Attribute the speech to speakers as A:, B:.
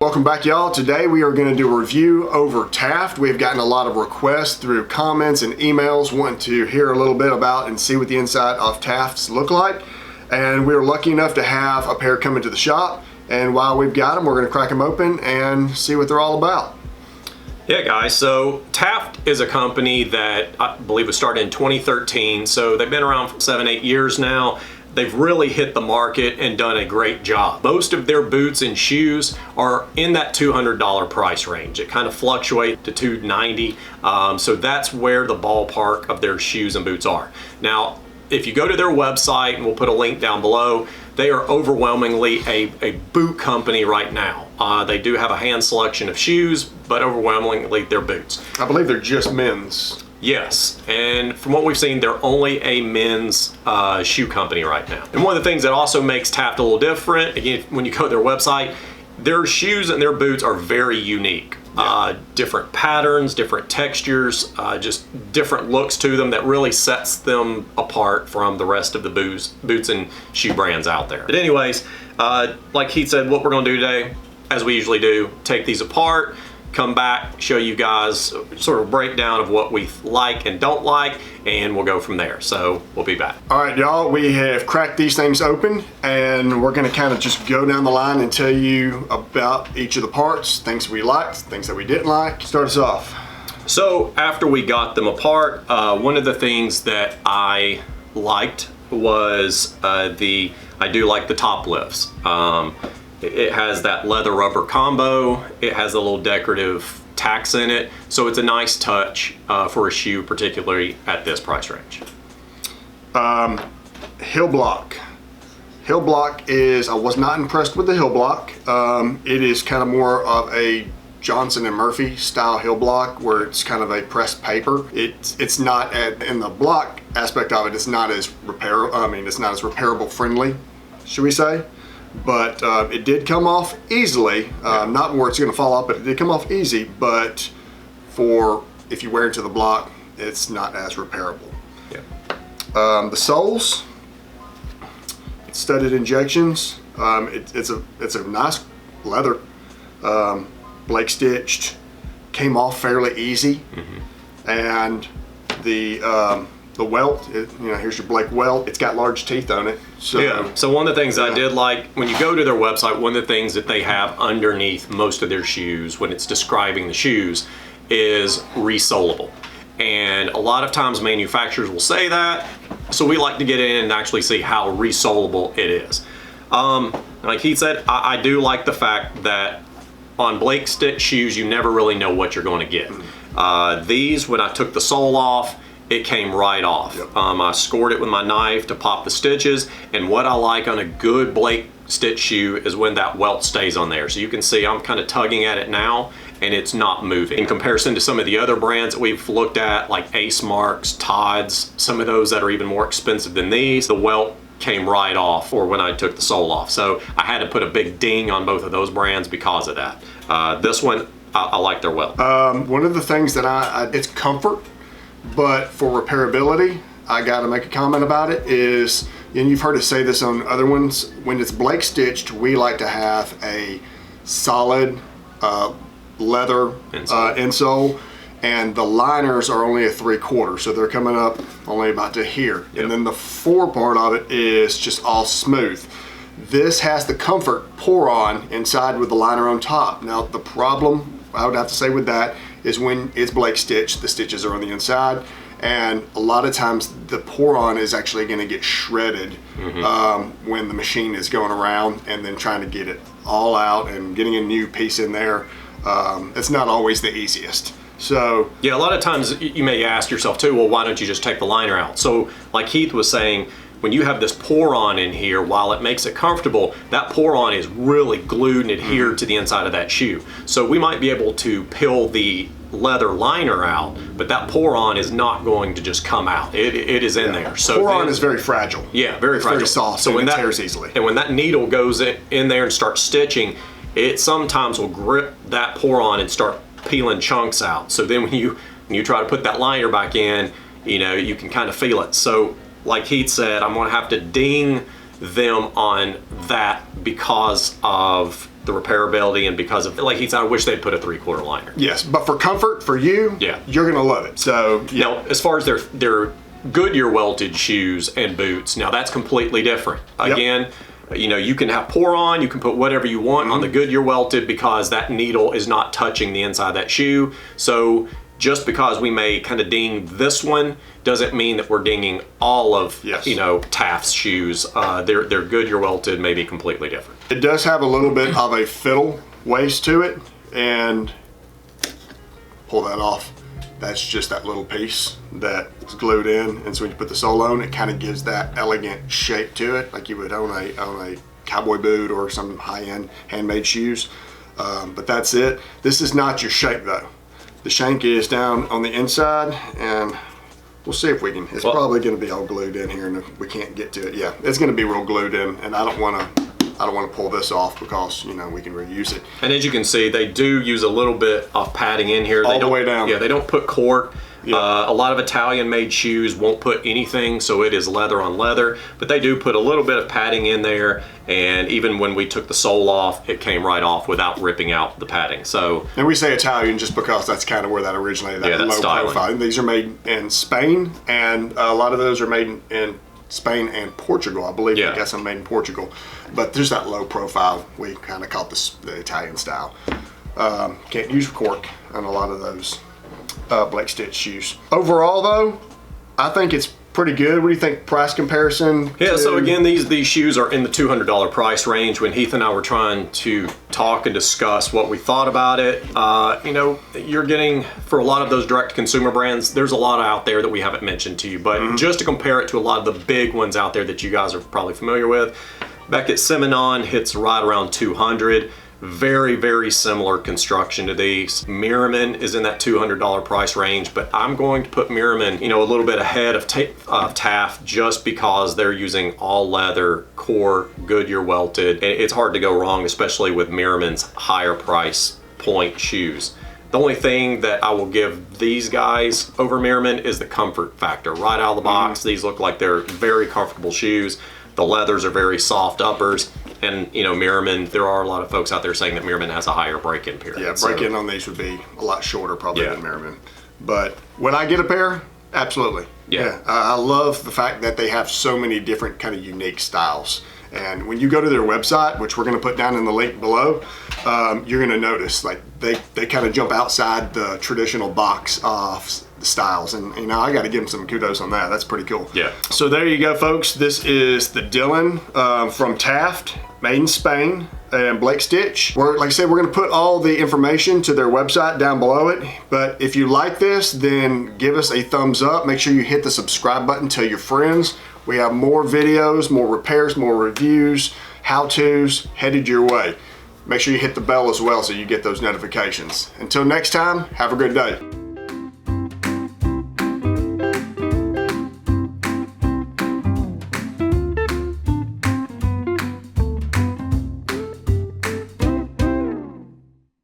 A: Welcome back, y'all. Today we are going to do a review over Taft. We've gotten a lot of requests through comments and emails wanting to hear a little bit about and see what the inside of Tafts look like. And we were lucky enough to have a pair come into the shop. And while we've got them, we're going to crack them open and see what they're all about.
B: Yeah, guys, so Taft is a company that I believe was started in 2013, so they've been around for 7-8 years now. They've really hit the market and done a great job. Most of their boots and shoes are in that $200 price range. It kind of fluctuates to $290, so that's where the ballpark of their shoes and boots are. Now, if you go to their website, and we'll put a link down below, they are overwhelmingly a boot company right now. They do have a hand selection of shoes, but overwhelmingly they're boots.
A: I believe they're just men's.
B: Yes, and from what we've seen, they're only a men's shoe company right now. And one of the things that also makes Taft a little different, again, when you go to their website, their shoes and their boots are very unique. Yeah. Different patterns, different textures, just different looks to them that really sets them apart from the rest of the boots and shoe brands out there. But anyways, like Keith said, what we're gonna do today, as we usually do, take these apart, come back, show you guys sort of a breakdown of what we like and don't like, and we'll go from there. So we'll be back.
A: All right, y'all, we have cracked these things open and we're gonna kind of just go down the line and tell you about each of the parts, things we liked, things that we didn't like. Start us off.
B: So after we got them apart, one of the things that I liked was I do like the top lifts. It has that leather rubber combo. It has a little decorative tacks in it. So it's a nice touch for a shoe, particularly at this price range.
A: Heel block. Heel block is, I was not impressed with the heel block. It is kind of more of a Johnson and Murphy style heel block where it's kind of a pressed paper. It's not in the block aspect of it. It's not as repairable friendly, should we say? But it did come off easily. Not where it's going to fall off, but it did come off easy. But for if you wear it to the block, it's not as repairable. Yeah. The soles, studded injections. It's a nice leather, Blake stitched, came off fairly easy, and the welt, here's your Blake welt. It's got large teeth on it. So,
B: yeah. So one of the things I did like, when you go to their website, one of the things that they have underneath most of their shoes when it's describing the shoes is resolable. And a lot of times manufacturers will say that, so we like to get in and actually see how resolable it is. Like he said, I do like the fact that on Blake stitch shoes, you never really know what you're going to get. These, when I took the sole off, it came right off. Yep. I scored it with my knife to pop the stitches, and what I like on a good Blake stitch shoe is when that welt stays on there. So you can see I'm kind of tugging at it now, and it's not moving. In comparison to some of the other brands that we've looked at, like Ace Marks, Todd's, some of those that are even more expensive than these, the welt came right off, or when I took the sole off. So I had to put a big ding on both of those brands because of that. This one, I like their welt.
A: One of the things that it's comfort, but for repairability, I gotta make a comment about it, is, and you've heard us say this on other ones, when it's Blake stitched, we like to have a solid leather insole, and the liners are only a 3/4, so they're coming up only about to here. Yep. And then the fore part of it is just all smooth. This has the comfort pour on inside with the liner on top. Now the problem I would have to say with that is when it's Blake stitched, the stitches are on the inside, and a lot of times the pour on is actually going to get shredded when the machine is going around and then trying to get it all out and getting a new piece in there. It's not always the easiest. So
B: yeah, a lot of times you may ask yourself too, well, why don't you just take the liner out? So like Heath was saying, when you have this pour on in here, while it makes it comfortable, that pour on is really glued and adhered to the inside of that shoe. So we might be able to peel the leather liner out, but that pour on is not going to just come out. It is in there. So
A: pour on is very fragile.
B: Yeah, very fragile.
A: Very soft, so when it tears easily.
B: And when that needle goes in there and starts stitching, it sometimes will grip that pour on and start peeling chunks out. So then when you try to put that liner back in, you can kind of feel it. So like Heath said, I'm gonna have to ding them on that because of the repairability and because of, like he said, I wish they'd put a 3/4 liner.
A: Yes, but for comfort, for you,
B: Yeah.
A: you're gonna love it. So yeah.
B: Now, as far as their Goodyear welted shoes and boots, now that's completely different.
A: Yep.
B: Again, you know, you can have pour on, you can put whatever you want on the Goodyear welted because that needle is not touching the inside of that shoe. So just because we may kind of ding this one doesn't mean that we're dinging all of,
A: Yes.
B: you know, Taft's shoes. Their Goodyear welted may be completely different.
A: It does have a little bit of a fiddle waist to it, and pull that off. That's just that little piece that's glued in, and so when you put the sole on, it kind of gives that elegant shape to it, like you would on a cowboy boot or some high-end handmade shoes. But that's it. This is not your shank though. The shank is down on the inside, and we'll see if we can. It's probably going to be all glued in here, and if we can't get to it, yeah, it's going to be real glued in, and I don't want to pull this off because, you know, we can reuse it.
B: And as you can see, they do use a little bit of padding in here.
A: All the way down.
B: Yeah, they don't put cork.
A: Yeah.
B: A lot of Italian-made shoes won't put anything, so it is leather on leather. But they do put a little bit of padding in there, and even when we took the sole off, it came right off without ripping out the padding. So,
A: and we say Italian just because that's kind of where that originated, that
B: Yeah, that
A: low
B: styling.
A: profile. And these are made in Spain, and a lot of those are made in Spain and Portugal, I believe.
B: Yeah.
A: I guess I'm made in Portugal. But there's that low profile. We kind of call it the Italian style. Can't use cork on a lot of those Blake Stitch shoes. Overall though, I think it's pretty good. What do you think, price comparison?
B: yeah, so again, these shoes are in the $200 price range. When Heath and I were trying to talk and discuss what we thought about it, you know, you're getting, for a lot of those direct-to-consumer brands, there's a lot out there that we haven't mentioned to you. But just to compare it to a lot of the big ones out there that you guys are probably familiar with, Beckett Simonon hits right around 200. Very, very similar construction to these. Merriman is in that $200 price range, but I'm going to put Merriman, you know, a little bit ahead of Taft just because they're using all leather, core, Goodyear welted. It's hard to go wrong, especially with Merriman's higher price point shoes. The only thing that I will give these guys over Merriman is the comfort factor. Right out of the box, these look like they're very comfortable shoes. The leathers are very soft uppers, and you know, Merriman, there are a lot of folks out there saying that Merriman has a higher break-in period.
A: Yeah, break-in on these would be a lot shorter probably
B: Yeah.
A: than Merriman. But would I get a pair? Absolutely.
B: Yeah.
A: I love the fact that they have so many different kind of unique styles. And when you go to their website, which we're going to put down in the link below, you're going to notice like they kind of jump outside the traditional box of styles, and you know, I got to give them some kudos on that. That's pretty cool.
B: Yeah.
A: So there you go, folks. This is the Dylan from Taft, made in Spain, and Blake Stitch. Like I said, we're going to put all the information to their website down below it. But if you like this, then give us a thumbs up. Make sure you hit the subscribe button. Tell your friends. We have more videos, more repairs, more reviews, how-tos headed your way. Make sure you hit the bell as well so you get those notifications. Until next time, have a good day.